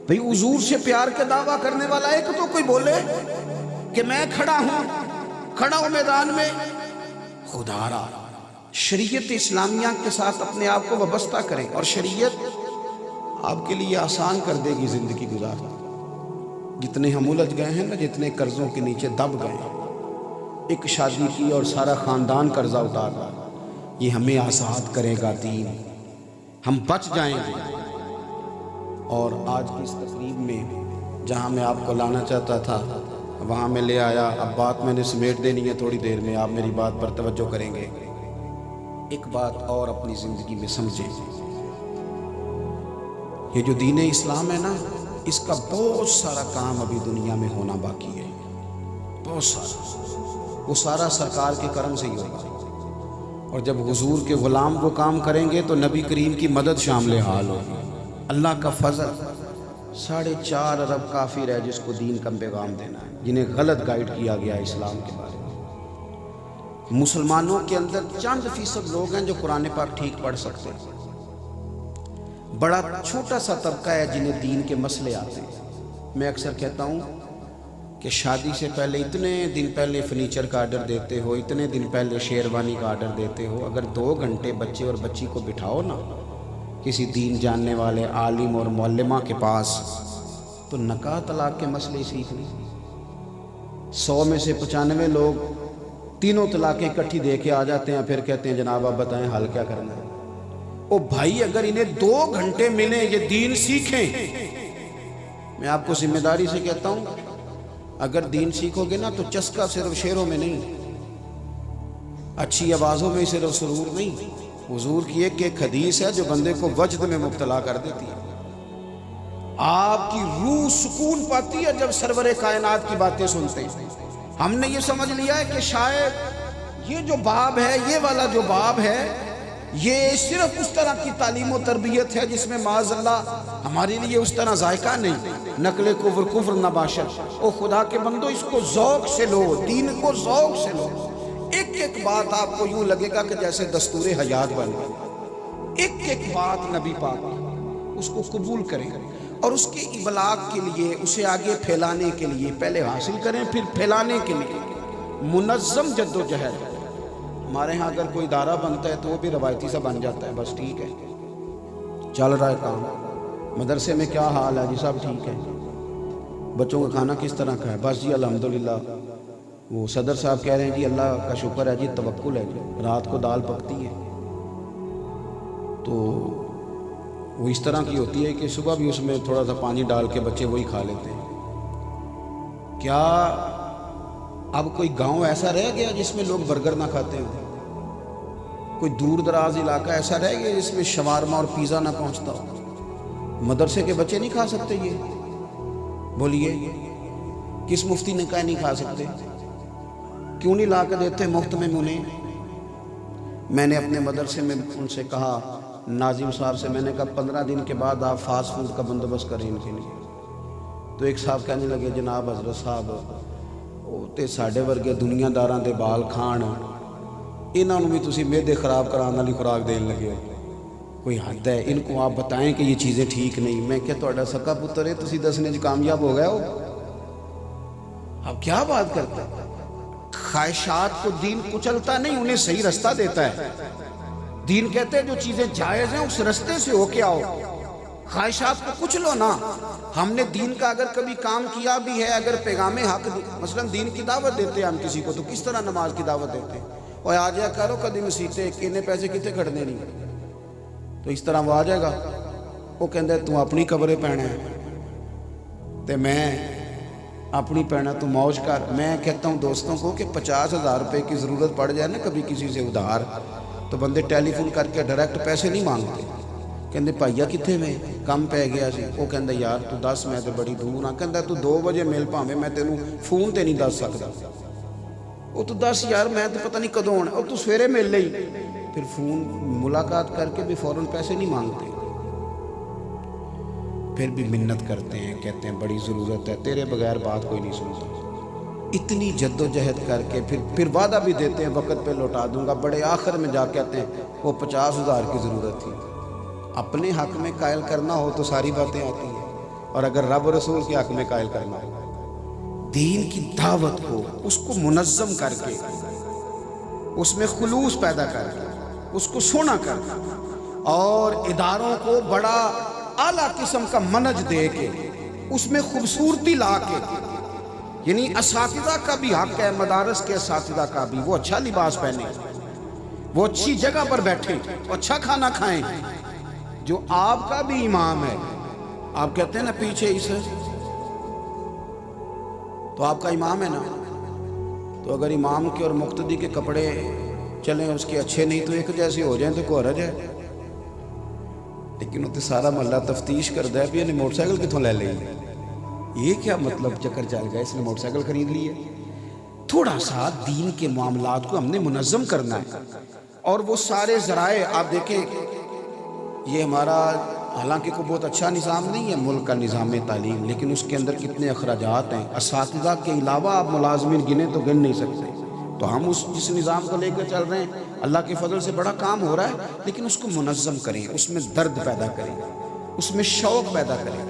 بھئی حضور سے پیار کے دعویٰ کرنے والا ایک تو کوئی بولے کہ میں کھڑا ہوں میدان میں، خدا را شریعت اسلامیہ کے ساتھ اپنے آپ کو وابستہ کریں، اور شریعت آپ کے لیے آسان کر دے گی زندگی گزارنا۔ جتنے ہم الجھ گئے ہیں نا، جتنے قرضوں کے نیچے دب گئے ہیں، ایک شادی کی اور سارا خاندان قرضہ اتار رہا، یہ ہمیں آزاد کرے گا دین، ہم بچ جائیں گے۔ اور آج کی اس تقریب میں جہاں میں آپ کو لانا چاہتا تھا وہاں میں لے آیا۔ اب بات میں نے سمیٹ دینی ہے، تھوڑی دیر میں آپ میری بات پر توجہ کریں گے۔ ایک بات اور اپنی زندگی میں سمجھیں، یہ جو دین اسلام ہے نا، اس کا بہت سارا کام ابھی دنیا میں ہونا باقی ہے، بہت سارا، وہ سارا سرکار کے کرم سے ہی ہوگا۔ اور جب حضور کے غلام وہ کام کریں گے تو نبی کریم کی مدد شامل حال ہوگی۔ اللہ کا فضل، 4.5 ارب کافر ہے جس کو دین کا پیغام دینا ہے، جنہیں غلط گائیڈ کیا گیا اسلام کے بارے میں۔ مسلمانوں کے اندر چند فیصد لوگ ہیں جو قرآن پاک ٹھیک پڑھ سکتے ہیں، بڑا چھوٹا سا طبقہ ہے جنہیں دین کے مسئلے آتے ہیں۔ میں اکثر کہتا ہوں کہ شادی سے پہلے اتنے دن پہلے فرنیچر کا آرڈر دیتے ہو، اتنے دن پہلے شیروانی کا آرڈر دیتے ہو، اگر 2 گھنٹے بچے اور بچی کو بٹھاؤ نا کسی دین جاننے والے عالم اور معلمہ کے پاس، تو نکاح طلاق کے مسئلے سیکھ لیں۔ 100 میں سے 95 لوگ تینوں طلاقیں اکٹھی دے کے آ جاتے ہیں، پھر کہتے ہیں جناب آپ بتائیں حل کیا کرنا ہے۔ او بھائی، اگر انہیں 2 گھنٹے ملیں یہ دین سیکھیں۔ میں آپ کو ذمہ داری سے کہتا ہوں، اگر دین سیکھو گے نا تو چسکا صرف شعروں میں نہیں، اچھی آوازوں میں صرف سرور نہیں، حضور کی ایک حدیث ہے جو بندے کو وجد میں مبتلا کر دیتی ہے۔ آپ کی روح سکون پاتی ہے جب سرور کائنات کی باتیں سنتے ہیں۔ ہم نے یہ سمجھ لیا ہے کہ شاید یہ جو باب ہے، یہ والا جو باب ہے، یہ صرف اس طرح کی تعلیم و تربیت ہے جس میں معاذ اللہ ہمارے لیے اس طرح ذائقہ نہیں، نقل کفر نہ باشد۔ او خدا کے بندو، اس کو ذوق سے لو، دین کو ذوق سے لو۔ ایک بات آپ کو یوں لگے گا کہ جیسے دستور حیات بن گئی، ایک بات نبی پاک، اس کو قبول کریں اور اس کے ابلاغ کے لیے، اسے آگے پھیلانے کے لیے، پہلے حاصل کریں پھر پھیلانے کے لیے منظم جد و جہد۔ ہمارے ہاں اگر کوئی ادارہ بنتا ہے تو وہ بھی روایتی سا بن جاتا ہے، بس ٹھیک ہے چل رہا ہے کام۔ مدرسے میں کیا حال ہے جی؟ سب ٹھیک ہے۔ بچوں کا کھانا کس طرح کا ہے؟ بس جی الحمدللہ۔ وہ صدر صاحب کہہ رہے ہیں جی اللہ کا شکر ہے جی، توکل ہے جی، رات کو دال پکتی ہے۔ تو وہ اس طرح کی ہوتی ہے کہ صبح بھی اس میں تھوڑا سا پانی ڈال کے بچے وہی کھا لیتے ہیں۔ کیا اب کوئی گاؤں ایسا رہ گیا جس میں لوگ برگر نہ کھاتے ہوں؟ کوئی دور دراز علاقہ ایسا رہ گیا جس میں شوارما اور پیزا نہ پہنچتا ہو؟ مدرسے کے بچے نہیں کھا سکتے یہ؟ بولیے کس مفتی نے کہا نہیں کھا سکتے؟ کیوں نہیں لا کے دیتے مفت میں انہیں؟ میں نے اپنے مدرسے میں ان سے کہا، ناظم صاحب سے میں نے کہا 15 دن کے بعد آپ فاسٹ فوڈ کا بندوبست کریں ان کے لیے۔ تو ایک صاحب کہنے لگے جناب حضرت صاحب تے ساڈے ورگے دنیا داراں دے بال کھان، انہاں نوں بھی تسی معدے خراب کرانے والی خوراک دین لگے ہو، کوئی حد ہے؟ ان کو آپ بتائیں کہ یہ چیزیں ٹھیک نہیں۔ میں کہ تہاڈا سکا پتر ہے، تسی دسنے وچ کامیاب ہو گئے ہو؟ اب کیا بات کرتے ہیں؟ خواہشات کو دین کچلتا نہیں، انہیں صحیح رستہ دیتا ہے۔ دین کہتے ہیں جو چیزیں جائز ہیں اس رستے سے ہو کے آؤ، خواہشات کو کچلو نا۔ ہم نے دین کا اگر کبھی کام کیا بھی ہے، اگر پیغام حق مثلا دین کی دعوت دیتے ہیں ہم کسی کو، تو کس طرح نماز کی دعوت دیتے ہیں؟ اور آ جایا کرو کدی مسیتے کنے پیسے کتے کھڑنے نہیں، تو اس طرح وہ آ جائے گا، وہ کہندہ ہے تو اپنی قبریں پہنے ہیں تے میں اپنی پہنا، تو موج کر۔ میں کہتا ہوں دوستوں کو کہ 50,000 روپے کی ضرورت پڑ جائے نا کبھی کسی سے ادھار، تو بندے ٹیلی فون کر کے ڈائریکٹ پیسے نہیں مانگتے، کہندے بھائیا کتنے میں کم پہ گیا سی؟ وہ کہندہ یار تو دس میں تے بڑی دور ہاں، کہندہ تو 2 بجے مل پاویں، میں تینوں فون تے نہیں دس سکتا۔ وہ تو دس یار میں تو پتہ نہیں کدوں ہونا، وہ تو سویرے مل لئی، پھر فون ملاقات کر کے بھی فوراً پیسے نہیں مانگتے، پھر بھی منت کرتے ہیں، کہتے ہیں بڑی ضرورت ہے، تیرے بغیر بات کوئی نہیں سنتا۔ اتنی جدوجہد کر کے پھر وعدہ بھی دیتے ہیں وقت پہ لوٹا دوں گا، بڑے آخر میں جا کہتے ہیں وہ 50,000 کی ضرورت تھی۔ اپنے حق میں قائل کرنا ہو تو ساری باتیں آتی ہیں، اور اگر رب رسول کے حق میں قائل کرنا ہو، دین کی دعوت کو اس کو منظم کر کے، اس میں خلوص پیدا کر کے، اس کو سونا کر کے، اور اداروں کو بڑا اعلیٰ قسم کا منج دے کے، اس میں خوبصورتی لا کے، یعنی اساتذہ کا بھی حق ہے، مدارس کے اساتذہ کا بھی، وہ اچھا لباس پہنیں، وہ اچھی جگہ پر بیٹھیں، وہ اچھا کھانا کھائیں۔ جو آپ کا بھی امام ہے، آپ کہتے ہیں نا پیچھے اسے، تو آپ کا امام ہے نا، تو اگر امام کے اور مقتدی کے کپڑے چلیں اس کے اچھے نہیں تو ایک جیسے ہو جائیں تو کوئی حرج ہے؟ لیکن وہ تو سارا محلہ تفتیش کرتا ہے بھی انہیں موٹر سائیکل کتوں لے لیں، یہ کیا مطلب چکر چل گیا اس نے موٹر سائیکل خرید لی ہے؟ تھوڑا سا دین کے معاملات کو ہم نے منظم کرنا ہے، اور وہ سارے ذرائع آپ دیکھیں، یہ ہمارا حالانکہ کوئی بہت اچھا نظام نہیں ہے ملک کا نظام تعلیم، لیکن اس کے اندر کتنے اخراجات ہیں۔ اساتذہ کے علاوہ آپ ملازمین گنے تو گن نہیں سکتے، تو ہم جس نظام کو لے کر چل رہے ہیں اللہ کے فضل سے بڑا کام ہو رہا ہے، لیکن اس کو منظم کریں، اس میں درد پیدا کریں، اس میں شوق پیدا کریں۔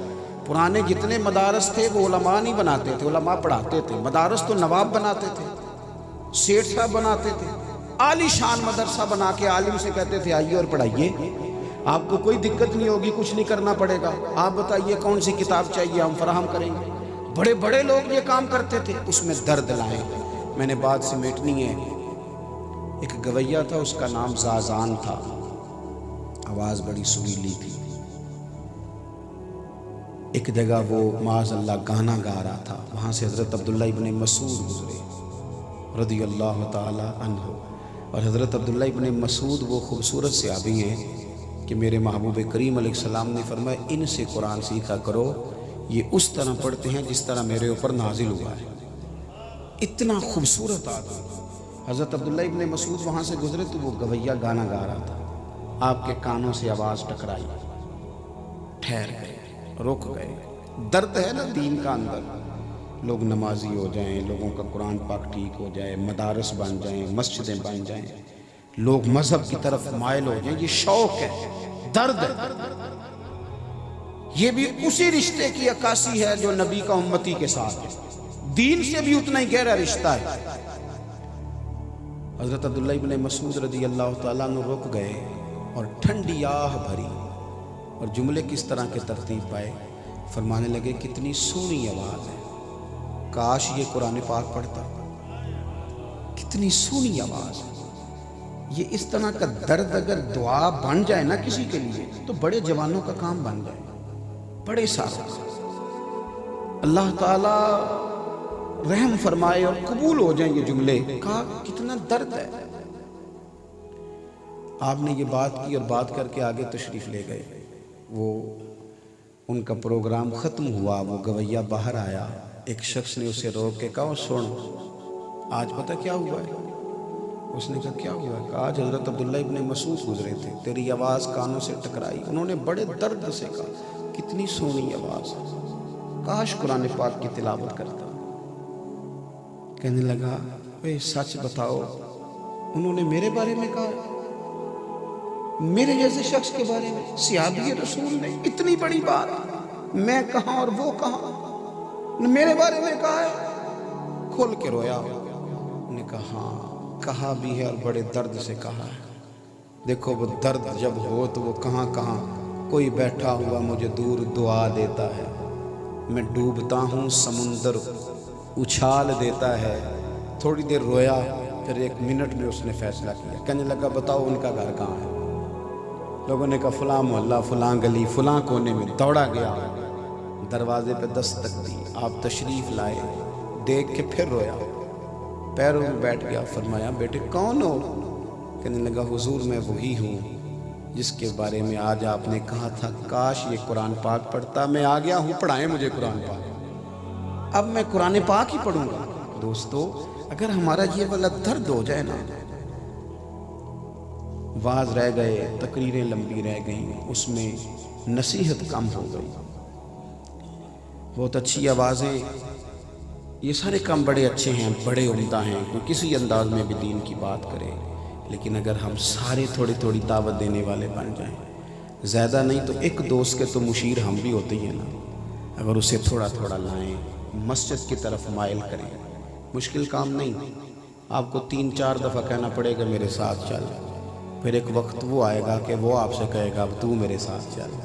پرانے جتنے مدارس تھے وہ علماء نہیں بناتے تھے، علماء پڑھاتے تھے، مدارس تو نواب بناتے تھے، سیٹھ صاحب بناتے تھے، عالی شان مدرسہ بنا کے عالم سے کہتے تھے آئیے اور پڑھائیے، آپ کو کوئی دقت نہیں ہوگی، کچھ نہیں کرنا پڑے گا، آپ بتائیے کون سی کتاب چاہیے ہم فراہم کریں گے۔ بڑے بڑے لوگ یہ کام کرتے تھے، اس میں درد لائیں۔ میں نے بات سمیٹنی ہے، ایک گویہ تھا، اس کا نام زازان تھا، آواز بڑی سریلی تھی۔ ایک جگہ وہ معاذ اللہ گانا گا رہا تھا، وہاں سے حضرت عبداللہ ابن مسعود گزرے رضی اللہ تعالی عنہ، اور حضرت عبداللہ ابن مسعود وہ خوبصورت صحابی ہیں کہ میرے محبوب کریم علیہ السلام نے فرمایا ان سے قرآن سیکھا کرو، یہ اس طرح پڑھتے ہیں جس طرح میرے اوپر نازل ہوا ہے۔ اتنا خوبصورت آدمی حضرت عبداللہ ابن مسعود وہاں سے گزرے تو وہ گویہ گانا گا رہا تھا، آپ کے کانوں سے آواز ٹکرائی، ٹھہر گئے، رک گئے۔ درد ہے نا دین کا اندر، لوگ نمازی ہو جائیں، لوگوں کا قرآن پاک ٹھیک ہو جائے، مدارس بن جائیں، مسجدیں بن جائیں، لوگ مذہب کی طرف مائل ہو جائیں، یہ شوق ہے، درد ہے۔ یہ بھی اسی رشتے کی عکاسی ہے جو نبی کا امتی کے ساتھ ہے، دین سے بھی اتنا ہی گہرا رشتہ ہے۔ حضرت عبداللہ ابن مسعود رضی اللہ تعالیٰ عنہ رک گئے اور ٹھنڈی آہ بھری، اور جملے کس طرح کے ترتیب پائے، فرمانے لگے کتنی سونی آواز ہے، کاش یہ قرآن پاک پڑھتا، کتنی سونی آواز ہے۔ یہ اس طرح کا درد اگر دعا بن جائے نا کسی کے لیے تو بڑے جوانوں کا کام بن جائے، بڑے سارا اللہ تعالیٰ رحم فرمائے اور قبول ہو جائیں یہ جملے، کہا کتنا درد ہے۔ آپ نے یہ بات کی اور بات کر کے آگے تشریف لے گئے، وہ ان کا پروگرام ختم ہوا، وہ گویہ باہر آیا، ایک شخص نے اسے روک کے کہا سن آج پتہ کیا ہوا ہے؟ اس نے کہا کیا ہوا ہے؟ کہا آج حضرت عبداللہ ابن مسعود گزرے تھے، تیری آواز کانوں سے ٹکرائی، انہوں نے بڑے درد سے کہا کتنی سونی آواز، کاش قرآن پاک کی تلاوت کرتا۔ کہنے لگا اے سچ بتاؤ انہوں نے میرے بارے میں کہا، میرے جیسے شخص کے بارے میں، صحابی رسول نے اتنی بڑی بات، میں کہاں اور وہ کہاں، میرے بارے میں کہا ہے؟ کھول کے رویا، نے کہا ہاں کہا بھی ہے اور بڑے درد سے کہا ہے۔ دیکھو وہ درد جب ہو تو وہ کہاں کہاں، کوئی بیٹھا ہوا مجھے دور دعا دیتا ہے، میں ڈوبتا ہوں سمندر اچھال دیتا ہے۔ تھوڑی دیر رویا، پھر 1 منٹ میں اس نے فیصلہ کیا، کہنے لگا بتاؤ ان کا گھر کہاں ہے؟ لوگوں نے کہا فلاں محلہ، فلاں گلی، فلاں کونے میں۔ دوڑا گیا، دروازے پہ دستک دی، آپ تشریف لائے، دیکھ کے پھر رویا، پیروں میں بیٹھ گیا، فرمایا بیٹے کون ہو؟ کہنے لگا حضور میں وہی ہوں جس کے بارے میں آج آپ نے کہا تھا کاش یہ قرآن پاک پڑھتا، میں آ گیا ہوں، پڑھائیں مجھے قرآن پاک، اب میں قرآن پاک ہی پڑھوں گا۔ دوستو اگر ہمارا یہ والا درد ہو جائے نا، واز رہ گئے، تقریریں لمبی رہ گئیں، اس میں نصیحت کم ہو گئی، بہت اچھی آوازیں یہ سارے کام بڑے اچھے ہیں، بڑے عمدہ ہیں، کوئی کسی انداز میں بھی دین کی بات کرے، لیکن اگر ہم سارے تھوڑی تھوڑی دعوت دینے والے بن جائیں، زیادہ نہیں تو ایک دوست کے تو مشیر ہم بھی ہوتے ہی ہیں نا، اگر اسے تھوڑا تھوڑا لائیں، مسجد کی طرف مائل کریں، مشکل کام نہیں، آپ کو 3-4 دفعہ کہنا پڑے گا میرے ساتھ چل، پھر ایک وقت وہ آئے گا کہ وہ آپ سے کہے گا اب تو میرے ساتھ چل،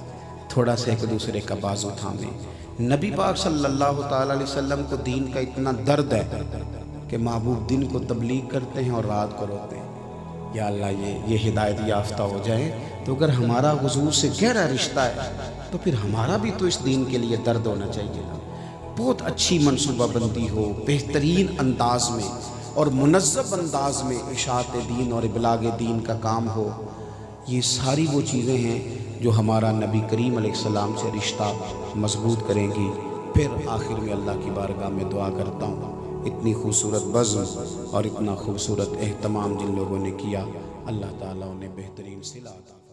تھوڑا سا ایک دوسرے کا بازو تھامیں۔ نبی پاک صلی اللہ تعالیٰ علیہ وسلم کو دین کا اتنا درد ہے کہ محبوب دن کو تبلیغ کرتے ہیں اور رات کو روتے ہیں، یا اللہ یہ ہدایت یافتہ ہو جائیں، تو اگر ہمارا حضور سے گہرا رشتہ ہے تو پھر ہمارا بھی تو اس دین کے لیے درد ہونا چاہیے نا۔ بہت اچھی منصوبہ بندی ہو، بہترین انداز میں اور منظم انداز میں اشاعت دین اور ابلاغ دین کا کام ہو، یہ ساری وہ چیزیں ہیں جو ہمارا نبی کریم علیہ السلام سے رشتہ مضبوط کریں گی۔ پھر آخر میں اللہ کی بارگاہ میں دعا کرتا ہوں، اتنی خوبصورت بزم اور اتنا خوبصورت اہتمام جن لوگوں نے کیا، اللہ تعالیٰ انہیں بہترین صلہ عطا فرمائے۔